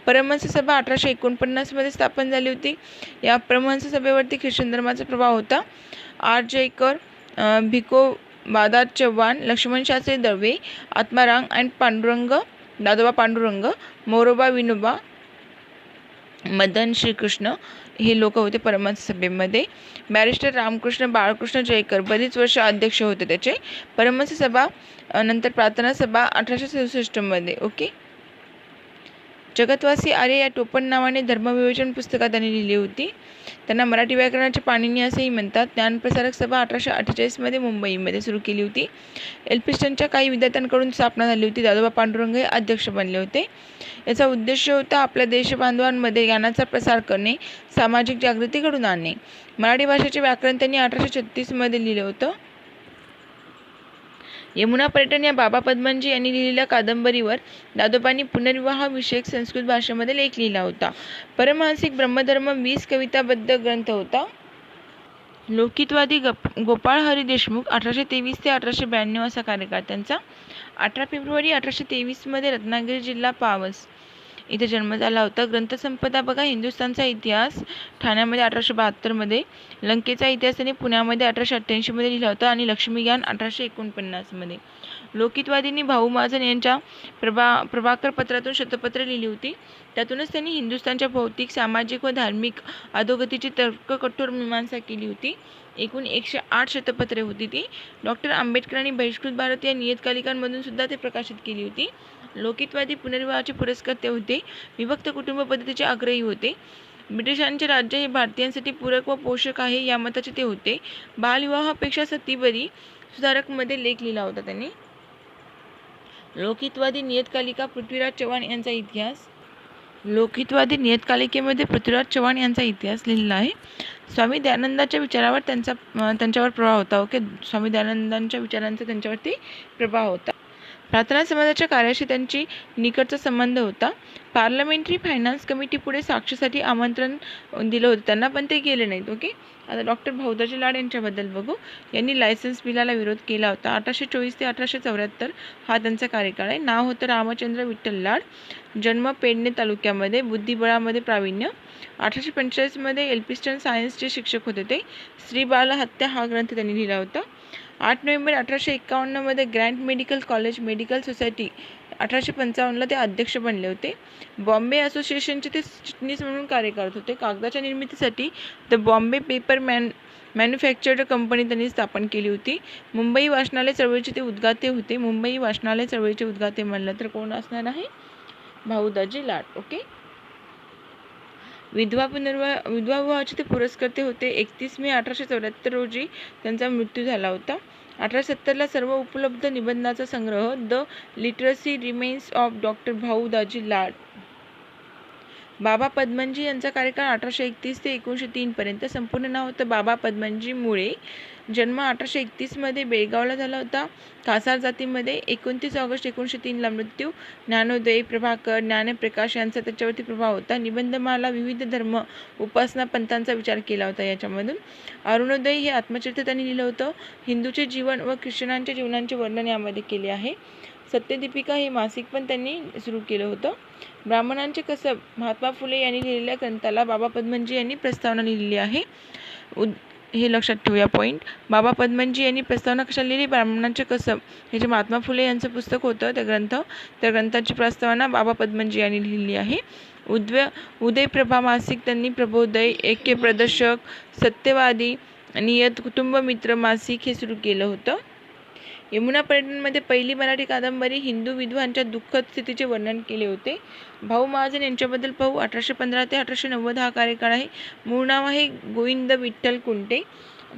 परमहंस सभा 1849मध्ये स्थापन झाली होती. या परमहंस सभेवरती ख्रिश्चन धर्माचा प्रभाव होता. आर जयकर, भिको बादात चव्हाण, लक्ष्मण शास्त्री दळवे, आत्माराम अँड पांडुरंग, दादोबा पांडुरंग, मोरोबा विनोबा, मदन श्रीकृष्ण हे लोक होते परमहंस सभेमध्ये. बॅरिस्टर रामकृष्ण बाळकृष्ण जयकर बरीच वर्ष अध्यक्ष होते त्याचे. परमहंस सभा नंतर प्रार्थना सभा 1867मध्ये. ओके. जगतवासी आर्य या टोपण नावाने धर्मविवेचन पुस्तकात त्यांनी लिहिली होती. त्यांना मराठी व्याकरणाचे पाणिनी असेही म्हणतात. ज्ञानप्रसारक सभा 1848मध्ये मुंबईमध्ये सुरू केली होती. एल्फिन्स्टनच्या काही विद्यार्थ्यांकडून स्थापना झाली होती. दादोबा पांडुरंग हे अध्यक्ष बनले होते. याचा उद्देश होता आपल्या देशबांधवांमध्ये ज्ञानाचा प्रसार करणे, सामाजिक जागृती घडवून आणणे. मराठी भाषेचे व्याकरण त्यांनी 1836मध्ये लिहिलं होतं. यमुना पर्यटन या बाबा पद्मनजी यांनी लिहिलेल्या कादंबरीवर दादोबांनी पुनर्विवाह विषयक संस्कृत भाषेमध्ये लेख लिहिला होता. परमहंसिक ब्रह्मधर्म 20 कविताबद्ध ग्रंथ होता. लोकितवादी गोपाळ हरी देशमुख 1823 ते 1892 असा कार्यकाळ त्यांचा. 18 फेब्रुवारी 1823मध्ये रत्नागिरी जिल्हा पावस इथे जन्म झाला होता. ग्रंथसंपदा बघा. हिंदुस्थानचा इतिहास ठाण्यामध्ये 1872मध्ये, लंकेचा इतिहास त्यांनी पुण्यामध्ये 1888मध्ये लिहिला होता आणि लक्ष्मीज्ञान 1849मध्ये. लोकितवादींनी भाऊ महाजन यांच्या प्रभाकर पत्रातून शतपत्रे लिहिली होती. त्यातूनच त्यांनी हिंदुस्थानच्या भौतिक, सामाजिक व धार्मिक अधोगतीची तर्ककठोर मीमांसा केली होती. एकूण 108 शतपत्रे होती ती. डॉक्टर आंबेडकरांनी बहिष्कृत भारत या नियतकालिकांमधून सुद्धा ते प्रकाशित केली होती. लोकितवादी पुनर्विवाहाचे पुरस्कर्ते होते. विभक्त कुटुंब पद्धतीचे आग्रही होते. ब्रिटिशांचे राज्य हे भारतीयांसाठी पूरक व पोषक आहे या मताचे ते होते. बालविवाहापेक्षा सती बरी सुधारकमध्ये लेख लिहिला होता त्यांनी. लोकहितवादी नियतकालिका पृथ्वीराज चव्हाण यांचा इतिहास. लोकहितवादी नियतकालिकेमध्ये पृथ्वीराज चव्हाण यांचा इतिहास लिहिलेला आहे. स्वामी दयानंदाच्या विचारावर त्यांच्यावर प्रभाव होता. ओके, स्वामी दयानंदांच्या विचारांचा त्यांच्यावरती प्रभाव होता. प्रार्थना समाजाच्या कार्याशी त्यांची निकटचा संबंध होता. पार्लमेंटरी फायनान्स कमिटी पुढे साक्षीसाठी आमंत्रण दिलं होतं त्यांना, पण ते गेले नाहीत. ओके, आता डॉक्टर भाऊदाजी लाड यांच्याबद्दल बघू. यांनी लायसन्स बिलाला विरोध केला होता. 1824 ते 1874 हा त्यांचा कार्यकाळ आहे. नाव होतं रामचंद्र विठ्ठल लाड. जन्म पेडणे तालुक्यामध्ये. बुद्धिबळामध्ये प्रावीण्य. 1845 एल्फिन्स्टन सायन्सचे शिक्षक होते ते. स्त्री बाल हत्या हा ग्रंथ त्यांनी लिहिला होता. 8 November 1851 grand medical college medical society 1855 ते अध्यक्ष बनले होते. बॉम्बे असोसिएशनचे ते चिटणीस म्हणून कार्य करत होते. कागदाच्या निर्मितीसाठी the Bombay paper manufactured company त्यांनी स्थापन केली होती. मुंबई वाचनालय चळवळीचे ते उद्गाते होते. मुंबई वाचनालय चळवळीचे उद्गाते म्हणलं तर कोण असणार आहे? भाऊदाजी लाड. ओके, विधवा विवाहाचे ते पुरस्कर्ते होते. 31 मे 1874 रोजी त्यांचा मृत्यू झाला होता. 1870 सर्व उपलब्ध निबंधाचा संग्रह the literary remains of doctor Bhau Daji Lad. Baba Padmanji यांचा कार्यकाळ 1831 ते 1903 पर्यंत. संपूर्ण नाव होतं बाबा पद्मनजी मुळे. जन्म 1831 बेळगावला झाला होता. कासार जातीमध्ये. 29 ऑगस्ट 1903 मृत्यू. ज्ञानोदय, प्रभाकर, ज्ञानप्रकाश यांचा त्याच्यावरती प्रभाव होता. निबंधमाला विविध धर्म उपासना पंथांचा विचार केला होता याच्यामधून. अरुणोदय हे आत्मचरित्र त्यांनी लिहिलं होतं. हिंदूचे जीवन व ख्रिश्चनांच्या जीवनांचे वर्णन यामध्ये केले आहे. सत्यदीपिका हे मासिक पण त्यांनी सुरू केलं होतं. ब्राह्मणांचे कसब महात्मा फुले यांनी लिहिलेल्या ग्रंथाला बाबा पद्मनजी यांनी प्रस्तावना लिहिलेली आहे. हे लक्षात ठेवूया पॉईंट. बाबा पद्मनजी यांनी प्रस्तावना कशाला लिहिली? ब्राह्मणांचे कसब हे जे महात्मा फुले यांचं पुस्तक होतं त्या ग्रंथाची प्रस्तावना बाबा पद्मनजी यांनी लिहिली आहे. उदयप्रभा मासिक त्यांनी प्रबोदय, ऐक्य प्रदर्शक, सत्यवादी, नियत, कुटुंबमित्र मासिक हे सुरू केलं होतं. यमुना पर्यटनमध्ये पहिली मराठी कादंबरी हिंदू विधवांच्या दुःखद स्थितीचे वर्णन केले होते. भाऊ महाजन यांच्याबद्दल पाहू. 1815 ते 1890 हा कार्यकाळ आहे. मूळ नाव आहे गोविंद विठ्ठल कुंटे.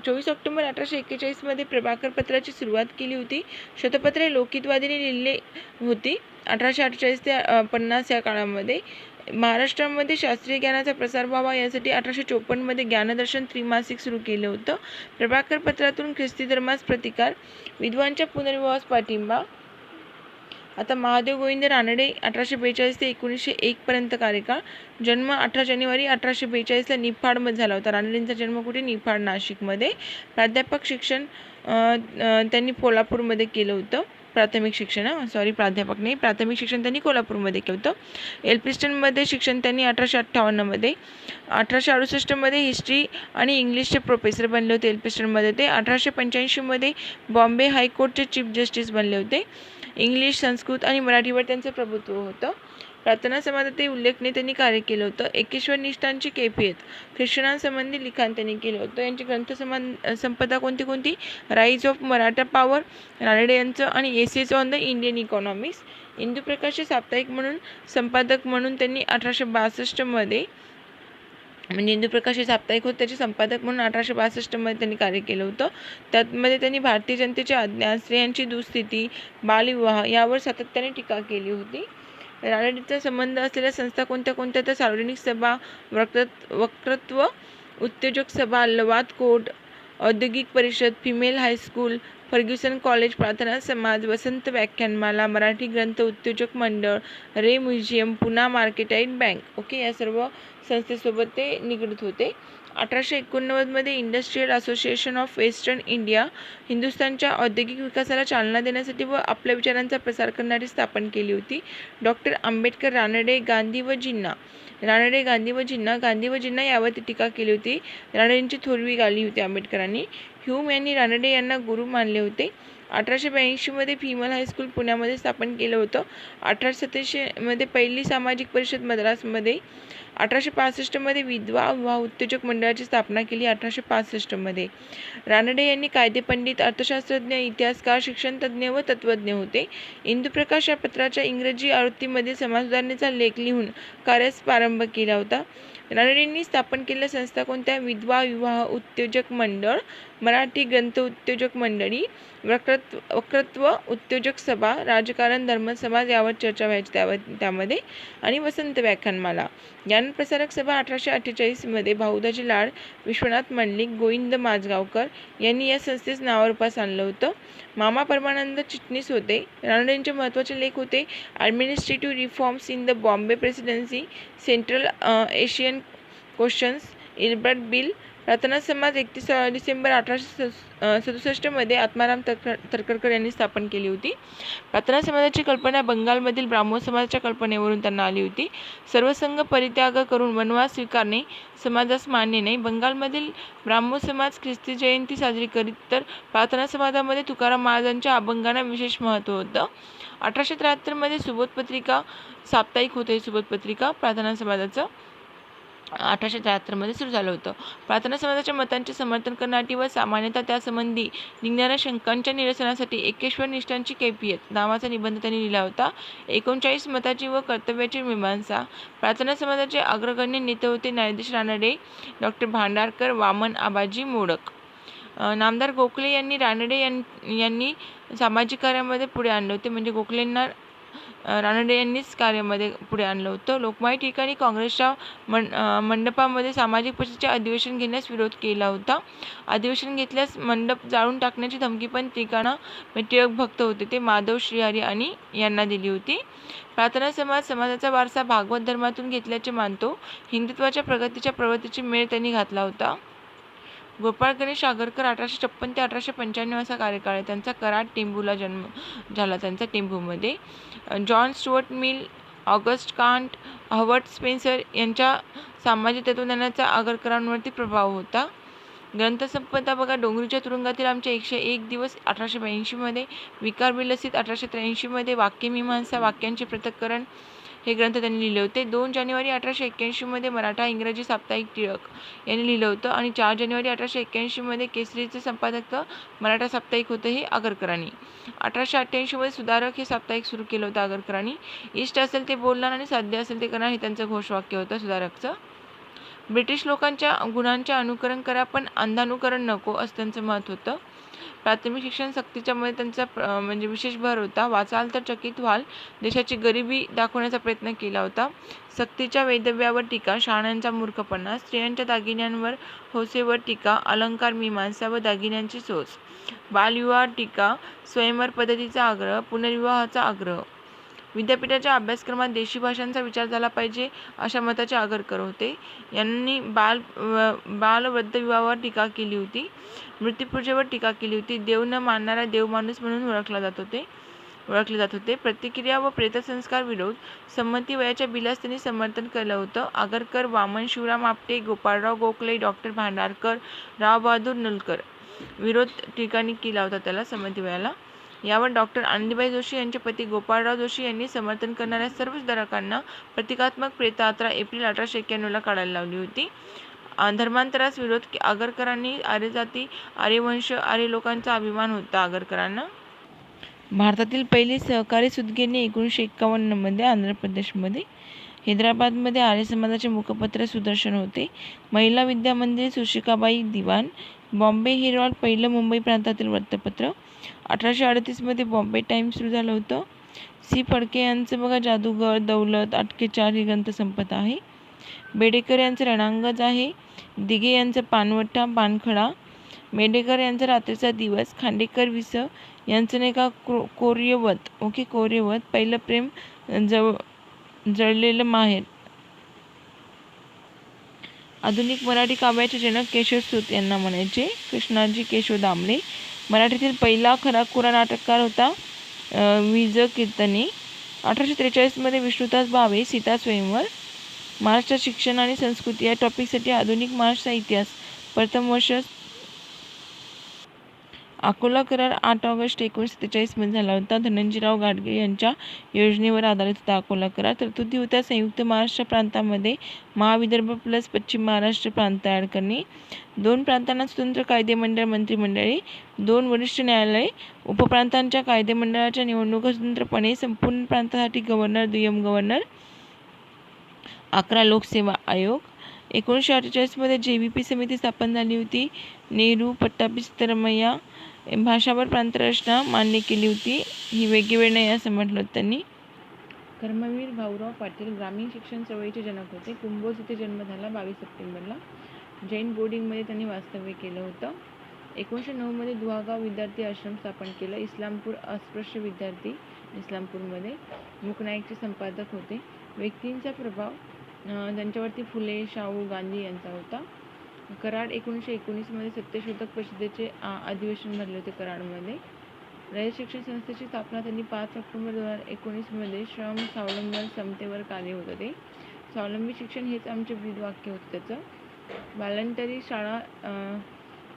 24 ऑक्टोबर 1841 प्रभाकर पत्राची सुरुवात केली होती. शतपत्रे लोकहितवादीने लिहिली होती 1848 ते 50 या काळामध्ये. महाराष्ट्रामध्ये शास्त्रीय ज्ञानाचा प्रसार व्हावा यासाठी 1854 ज्ञानदर्शन त्रिमासिक सुरू केलं होतं. प्रभाकर पत्रातून ख्रिस्ती धर्मास प्रतिकार, विधवांच्या पुनर्विवाहास पाठिंबा. आता महादेव गोविंद रानडे 1842 ते 1901 पर्यंत कार्यकाळ. जन्म 18 जानेवारी 1842 निफाडमध्ये झाला होता. रानडेंचा जन्म कुठे? निफाड, नाशिकमध्ये. प्राध्यापक शिक्षण त्यांनी कोल्हापूरमध्ये केलं होतं. प्राथमिक शिक्षण प्राध्यापक नाही, प्राथमिक शिक्षण त्यांनी कोल्हापूरमध्ये केलं होतं. एल्फिन्स्टनमध्ये शिक्षण त्यांनी 1858 1868 हिस्ट्री आणि इंग्लिशचे प्रोफेसर बनले होते एल्फिन्स्टनमध्ये ते. 1885 बॉम्बे हायकोर्टचे चीफ जस्टिस बनले होते. इंग्लिश, संस्कृत आणि मराठीवर त्यांचं प्रभुत्व होतं. प्रार्थना समाजात उल्लेखनीय त्यांनी कार्य केलं होतं. एकेश्वर निष्ठांची कैफियत, ख्रिश्चनांसंबंधी लिखाण त्यांनी केलं होतं. यांची ग्रंथ संपदा कोणती? Rise of Maratha power Ranade यांचं आणि essays on the Indian economics. इंदुप्रकाशचे साप्ताहिक म्हणून संपादक म्हणून त्यांनी 1862 म्हणजे इंदुप्रकाश हे साप्ताहिक होते त्याचे संपादक म्हणून 1862 त्यांनी कार्य केलं होतं. त्यामध्ये त्यांनी भारतीय जनतेची आज्ञा, स्त्रियांची दुःस्थिती, बालविवाह यावर सातत्याने टीका केली होती. रानडेंचा संबंध असलेल्या संस्था कोणत्या? तर सार्वजनिक सभा, वक्तृत्व उत्तेजक सभा, लवाद कोर्ट, औद्योगिक परिषद, फिमेल हायस्कूल, फर्ग्युसन कॉलेज, प्रार्थना समाज, वसंत व्याख्यानमाला, मराठी ग्रंथ उद्योजक मंडळ, रे म्युझियम, पुणा मार्केटाईट बँक. ओके, या सर्व संस्थेसोबत ते निगडीत होते. 1889 industrial association of western India हिंदुस्थानच्या औद्योगिक विकासाला चालना देण्यासाठी व आपल्या विचारांचा प्रसार करणारी स्थापन केली होती. डॉक्टर आंबेडकर, रानडे, गांधी व जिन्ना. गांधी व जिन्ना यावर टीका केली होती. रानडेंची थोरवी गाली होती आंबेडकरांनी. ह्यूम यांनी रानडे यांना गुरु मानले होते. 1882 फिमेल हायस्कूल पुण्यामध्ये स्थापन केलं होतं. 1887 पहिली सामाजिक परिषद मद्रासमध्ये. 1865 विधवा विवाह उत्तेजक मंडळाची स्थापना केली. 1865 रानडे यांनी कायदेपंडित, अर्थशास्त्रज्ञ, इतिहासकार, शिक्षणतज्ज्ञ व तत्त्वज्ञ होते. इंदुप्रकाश या पत्राच्या इंग्रजी आवृत्तीमध्ये समाज सुधारणेचा लेख लिहून कार्यास प्रारंभ केला होता. रानडेंनी स्थापन केलेल्या संस्था कोणत्या? विधवा विवाह उद्योजक मंडळ, मराठी ग्रंथ उद्योजक मंडळी, वक्तृत्व उद्योजक सभा, राजकारण धर्मसमाज यावर चर्चा व्हायची त्यामध्ये, आणि वसंत व्याख्यानमाला. ज्ञानप्रसारक सभा 1848 मध्ये भाऊदाजी लाड, विश्वनाथ मंडलिक, गोविंद माजगावकर यांनी या संस्थेस नावारूपास आणलं होतं. मामा परमानंद चिटणीस होते. रानडेंचे महत्त्वाचे लेख होते administrative reforms in the Bombay presidency, central Asian questions, Ilbert bill. प्रार्थना समाज 31 डिसेंबर 1867 मध्ये आत्माराम तर्खडकर यांनी स्थापन केली होती. प्रार्थना समाजाची कल्पना बंगालमधील ब्राह्मो समाजाच्या कल्पनेवरून त्यांना आली होती. सर्वसंग परित्याग करून वनवास स्वीकारणे समाजास मान्य नाही. बंगालमधील ब्राह्मो समाज ख्रिस्ती जयंती साजरी करीत, तर प्रार्थना समाजामध्ये तुकाराम महाराजांच्या अभंगांना विशेष महत्त्व होतं. 1873 मध्ये सुबोध पत्रिका साप्ताहिक होते. सुबोध पत्रिका प्रार्थना समाजाचं 1873 मध्ये सुरू झालं होतं. प्रार्थना समाजाच्या मतांचे समर्थन करण्यासाठी व सामान्यतः त्यासंबंधी निघणाऱ्या शंकांच्या निरसनासाठी एकेश्वर निष्ठांची कैफियत नावाचा निबंध त्यांनी लिहिला होता. 39 मताची व कर्तव्याची मीमांसा. प्रार्थना समाजाचे अग्रगण्य नेते होते न्यायाधीश रानडे, डॉ. भांडारकर, वामन आबाजी मोडक. नामदार गोखले यांनी रानडे यांनी सामाजिक कार्यामध्ये पुढे आणले होते. म्हणजे गोखलेंना रानडे यांनीच कार्यामध्ये पुढे आणलं होतं. लोकमान्य टिळकांनी काँग्रेसच्या मंडपामध्ये सामाजिक परिषदेचे अधिवेशन घेण्यास विरोध केला होता. अधिवेशन घेतल्यास मंडप जाळून टाकण्याची धमकी पण टिळकांना, टिळक भक्त होते ते माधव श्रीहरी आणि यांना दिली होती. प्रार्थना समाज समाजाचा वारसा भागवत धर्मातून घेतल्याचे मानतो. हिंदुत्वाच्या प्रगतीच्या प्रवृत्तीची मेळ त्यांनी घातला होता. गोपाळ गणेश आगरकर 1856 ते 1895 असा कार्यकाळ आहे त्यांचा. कराड टेंभूला जन्म झाला त्यांचा, टेंभूमध्ये. John Stuart Mill, Auguste Comte, Herbert Spencer यांच्या सामाजिक तत्त्वज्ञानाचा आगरकरांवरती प्रभाव होता. ग्रंथसंपदा बघा, डोंगरीच्या तुरुंगातील आमचे 101 दिवस 1882 मध्ये, विकार विलसित 1883 मध्ये, वाक्यमीमांसा वाक्यांचे पृथक्करण हे ग्रंथ त्यांनी लिहिले होते. 2 जानेवारी 1881 मध्ये मराठा इंग्रजी साप्ताहिक टिळक यांनी लिहिलं होतं आणि 4 जानेवारी 1881 मध्ये केसरीचं संपादक मराठा साप्ताहिक होतं हे आगरकरांनी. 1888 मध्ये सुधारक हे साप्ताहिक सुरू केलं होतं आगरकरांनी. इष्ट असेल ते बोलणार आणि साध्य असेल ते करणार हे त्यांचं घोषवाक्य होतं सुधारकचं. ब्रिटिश लोकांच्या गुणांचे अनुकरण करा पण अंधानुकरण नको असं त्यांचं मत होतं. प्राथमिक शिक्षण सक्तीच्या मध्ये त्यांचा म्हणजे विशेष भर होता. वाचाल तर चकित व्हाल देशाची गरिबी दाखवण्याचा प्रयत्न केला होता. सक्तीच्या वैधव्यावर टीका, शहाण्यांचा मूर्खपणा, स्त्रियांच्या दागिन्यांवर हौसेवर टीका, अलंकार मीमांसा व दागिन्यांची सोच, बालविवाह टीका, स्वयंवर पद्धतीचा आग्रह, पुनर्विवाहाचा आग्रह. विद्यापीठाच्या अभ्यासक्रमात देशी भाषांचा विचार झाला पाहिजे अशा मताचे आगरकर होते. यांनी बालवृद्ध विवाहावर टीका केली होती. मृत्यूपूजेवर टीका केली होती. देव न मानणारा देवमाणूस म्हणून ओळखले जात होते. प्रतिक्रिया व प्रेतसंस्कार विरोध, संमती वयाच्या बिलास त्यांनी समर्थन केलं होतं. आगरकर, वामन शिवराम आपटे, गोपाळराव गोखले, डॉ. भांडारकर, रावबहादूर नुलकर विरोध टिळकांनी केला होता त्याला, संमती वयाला. यावर डॉ. आनंदीबाई जोशी यांचे पती गोपाळराव जोशी यांनी समर्थन करणाऱ्या सर्व सुधारकांना प्रतिकात्मक प्रेतयात्रा एप्रिल 1891 काढायला लावली होती. धर्मांतरास विरोध, आगरकरांनी आर्यजाती, आर्यवंश, आर्य लोकांचा अभिमान होता आगरकरांना. भारतातील पहिली सहकारी सूतगिरणी 1951 मध्ये आंध्र प्रदेशमध्ये. हैदराबादमध्ये आर्य समाजाचे मुखपत्र सुदर्शन होते. महिला विद्या मंदिर सुशिकाबाई दिवाण. बॉम्बे हेरॉल्ड पहिलं मुंबई प्रांतातील वृत्तपत्र. 1838 मध्ये बॉम्बे टाइम्स सुरू झालं होतं. सी फडके यांचं बघा जादूगर, दौलत, अटकेचार ही ग्रंथसंपदा आहे. बेडेकर यांचं रणांगज आहे. दिघे यांचं पानवट्टा, पानखडा. मेडेकर यांचा रात्रीचा दिवस. खांडेकर विस यांचं नाही का कोर्यवत, कोर्यवत, पहिलं प्रेम, जळलेलं माहेर. आधुनिक मराठी काव्याचे जनक केशवसूत यांना म्हणायचे. कृष्णाजी केशव दामले. मराठीतील पहिला खराखुरा नाटककार होता वि. ज. कीर्तने. 1843 मध्ये विष्णुदास भावे, सीता स्वयंवर. महाराष्ट्रात शिक्षण आणि संस्कृती या टॉपिकसाठी आधुनिक महाराष्ट्र इतिहास प्रथम वर्ष. अकोला करार 8 ऑगस्ट 1947 मध्ये झाला होता. धनंजयराव गाडगे यांच्या योजनेवर आधारित होता अकोला करार. तरतुदी होत्या संयुक्त महाराष्ट्र प्रांतामध्ये महाविदर्भ प्लस पश्चिम महाराष्ट्र प्रांत तयार करणे, 2 प्रांतांना स्वतंत्र कायदेमंडळ मंत्रिमंडळे, 2 वरिष्ठ न्यायालय, उपप्रांतांच्या कायदेमंडळाच्या निवडणुका स्वतंत्रपणे, संपूर्ण प्रांतासाठी गव्हर्नर, दुय्यम गव्हर्नर, 11 लोकसेवा आयोग, 1948मध्ये JVP समिती स्थापन झाली होती. नेहरू, पट्टाभी, सिद्धरामय्या भाषावर प्रांतरचना मान्य केली होती. ही वेगळी नाही असं म्हटलं त्यांनी. कर्मवीर भाऊराव पाटील ग्रामीण शिक्षण चळवळीचे जनक होते. कुंभोज येथे जन्म झाला 22 सप्टेंबरला. जैन बोर्डिंगमध्ये त्यांनी वास्तव्य केलं होतं. 1909मध्ये दुहागाव विद्यार्थी आश्रम स्थापन केलं. इस्लामपूर अस्पृश्य विद्यार्थी इस्लामपूरमध्ये मूकनायकचे संपादक होते. व्यक्तींचा प्रभाव त्यांच्यावरती फुले, शाहू, गांधी यांचा होता. कराड 1919मध्ये सत्यशोधक परिषदेचे अधिवेशन भरले होते कराडमध्ये. रयत शिक्षण संस्थेची स्थापना त्यांनी 5 ऑक्टोबर 2019मध्ये श्रम, स्वावलंबन, समतेवर कार्य होतं ते. स्वावलंबी शिक्षण हेच आमचे ब्रीदवाक्य होतं त्याचं. बालंटरी शाळा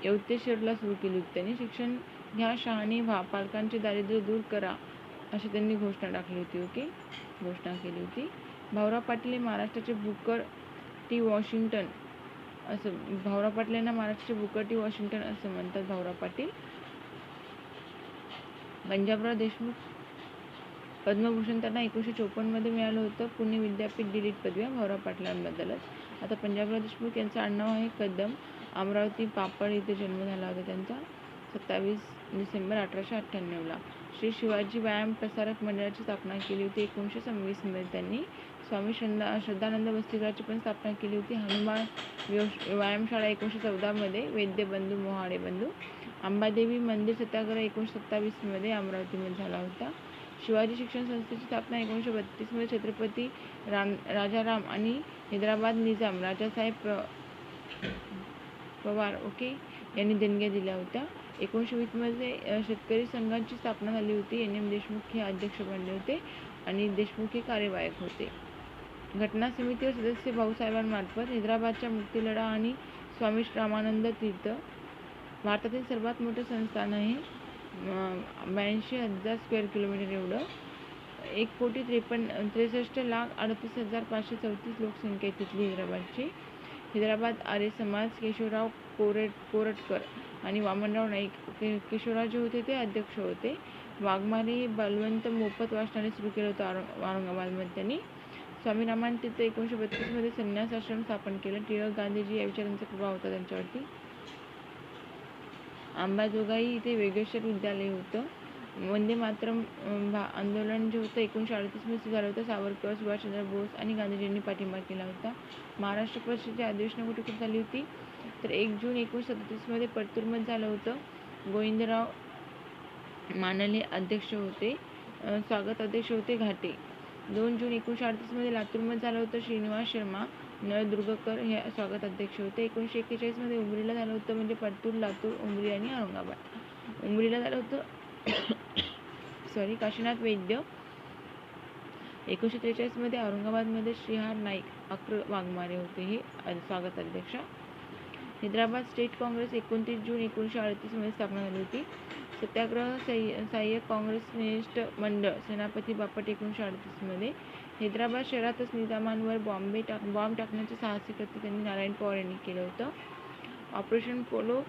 यवतेश्वरला सुरू केली होती त्यांनी. शिक्षण घ्या, शहाणे व्हा, पालकांचे दारिद्र्य दूर करा अशी त्यांनी घोषणा टाकली होती. घोषणा केली होती. भाऊराव पाटील हे महाराष्ट्राचे बुकर टी वॉशिंग्टन असं भाऊराव पाटील यांना महाराष्ट्राचे बुकर टी वॉशिंग्टन असं म्हणतात. भाऊराव पाटील. पंजाबराव देशमुख पद्मभूषण त्यांना 1954मध्ये मिळालं होतं. पुणे विद्यापीठ डिलीट पदव्या भाऊराव पाटलांबद्दलच. आता पंजाबराव देशमुख यांचं आडनाव आहे कदम. अमरावती पापड इथे जन्म झाला होता त्यांचा 27 डिसेंबर 1898ला. श्री शिवाजी व्यायाम प्रसारक मंडळाची स्थापना केली होती 1926मध्ये त्यांनी. स्वामी श्रद्धानंद वसतिगृहाची पण स्थापना केली होती. हनुमान व्यायामशाळा 1914मध्ये. वैद्य बंधू, मोहाडे बंधू. अंबादेवी मंदिर सत्याग्रह 1927मध्ये अमरावतीमध्ये झाला होता. शिवाजी शिक्षण संस्थेची स्थापना 1932मध्ये छत्रपती राजाराम आणि हैदराबाद निजाम राजासाहेब पवार यांनी देणग्या दिल्या होत्या. 1920मध्ये शेतकरी संघाची स्थापना झाली होती. NM देशमुख हे अध्यक्ष बनले होते आणि देशमुख हे कार्यवाहक होते. घटना समितीवर सदस्य भाऊसाहेबांमार्फत. हैदराबादच्या मुक्तीलढा आणि स्वामी रामानंद तीर्थ भारतातील सर्वात मोठं संस्थान आहे. 82,000 स्क्वेअर किलोमीटर एवढं. 1,63,38,534 लोकसंख्या आहे तिथली हैदराबादची. हैदराबाद आर्य समाज केशवराव कोरटकर आणि वामनराव नाईक केशवराव जे होते ते अध्यक्ष होते. वाघमारे हे बलवंत मोफत वाचनालय सुरू केलं होतं औरंगाबादमध्ये त्यांनी. स्वामी रामानंद तीर्थ 1932मध्ये संन्यास आश्रम स्थापन केलं. टिळक, गांधीजी या विचारांचा प्रभाव होता त्यांच्यावरती. अंबाजोगाई इथे वेगेश्वर विद्यालय होतं. वंदे मातरम आंदोलन जे होतं 1938मध्ये झालं होतं. सावरकर, सुभाषचंद्र बोस आणि गांधीजींनी पाठिंबा केला होता. महाराष्ट्र परिषदेची अधिवेशनं कुठे झाली होती तर 1 जून 1937मध्ये परतूरमध्ये झालं होतं. गोविंदराव मानले अध्यक्ष होते. स्वागत अध्यक्ष होते घाटे. 2 जून 1938मध्ये लातूरमध्ये झालं होतं. श्रीनिवास शर्मा नळदुर्गकर हे स्वागत अध्यक्ष होते. 1941मध्ये उमरीला झालं होतं. म्हणजे परतूर, लातूर, उमरी आणि औरंगाबाद. उमरीला झालं होतं काशीनाथ वैद्य. 1943मध्ये औरंगाबादमध्ये श्रीहार नाईक, अक्र वाघमारे होते हे स्वागत अध्यक्ष. हैदराबाद स्टेट काँग्रेस 29 जून 1938मध्ये स्थापना झाली होती. सत्याग्रह सहाय्यक काँग्रेसनिस्ट मंडळ सेनापती बापट 1938मध्ये. हैदराबाद शहरातच निजामांवर बॉम्ब टाकण्याचे साहसी कृत्य त्यांनी नारायण पवार यांनी केलं होतं. ऑपरेशन पोलो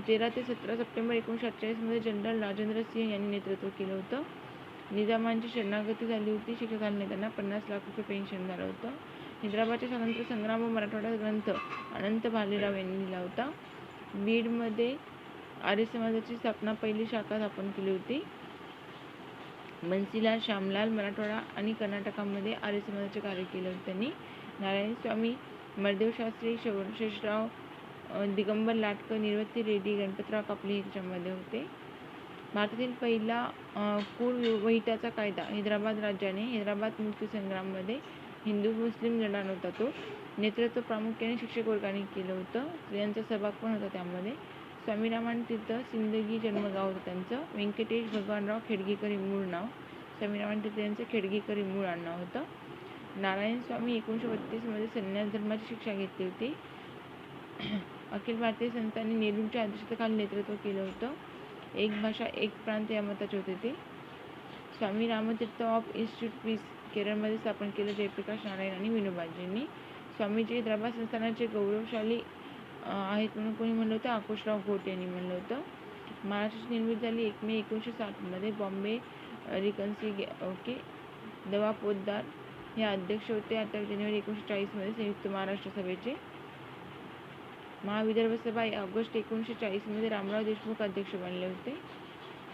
13 ते 17 सप्टेंबर 1948मध्ये जनरल राजेंद्र सिंह यांनी नेतृत्व केलं होतं. निजामांची शरणागती झाली होती. शिक्षा झाली नाही त्यांना. 50 लाख रुपये पेन्शन झालं होतं. हैदराबादच्या स्वातंत्र्य संग्राम व मराठवाडा ग्रंथ अनंत भालेराव यांनी लिहिला होता. बीडमध्ये आर्य समाजाची स्थापना पहिली शाखा स्थापन केली होती. बन्सीलाल श्यामलाल मराठवाडा आणि कर्नाटकामध्ये आर्य समाजाचे कार्य केले होते त्यांनी. नारायण स्वामी, मरदेव शास्त्री, शेषराव दिगंबर लाटकर, निर्वती रेड्डी, गणपतराव कापले ह्याच्यामध्ये होते. भारतातील पहिला कुळ वहित्याचा कायदा हैदराबाद राज्याने. हैदराबाद मुक्ती संग्राममध्ये हिंदू मुस्लिम लढा नव्हता तो. नेतृत्व प्रामुख्याने शिक्षक वर्गाने केलं होतं. स्त्रियांचा सहभाग पण होता त्यामध्ये. स्वामी रामानंद तीर्थ सिंदगी जन्मगाव होतं त्यांचं. व्यंकटेश भगवानराव खेडगेकर हे मूळ नाव. स्वामी रामानंद तीर्थ यांचं खेडगेकर हे मूळ आडनाव होतं. नारायण स्वामी 1932मध्ये संन्यास धर्माची शिक्षा घेतली होती. अखिल भारतीय संस्थांनी नेहरूंच्या अध्यक्षतेखाली नेतृत्व केलं होतं. एक भाषा एक प्रांत या मताचे होते ते. स्वामी रामतीर्थ ऑफ इन्स्टिट्यूट पीस केरळमध्ये स्थापन केलं जयप्रकाश नारायण आणि विनोबाजींनी. स्वामीजी हैदराबाद संस्थानाचे गौरवशाली आहेत म्हणून कोणी म्हणलं होतं? आकुशराव घोट यांनी म्हणलं होतं. महाराष्ट्राची निर्मिती झाली 1 मे 1960मध्ये. बॉम्बे रिकन्सिलिएशन दवा पोद्दार हे अध्यक्ष होते 28 जानेवारी 1940 संयुक्त महाराष्ट्र सभेचे. महाविदर्भ सभा ऑगस्ट 1940 रामराव देशमुख अध्यक्ष बनले होते.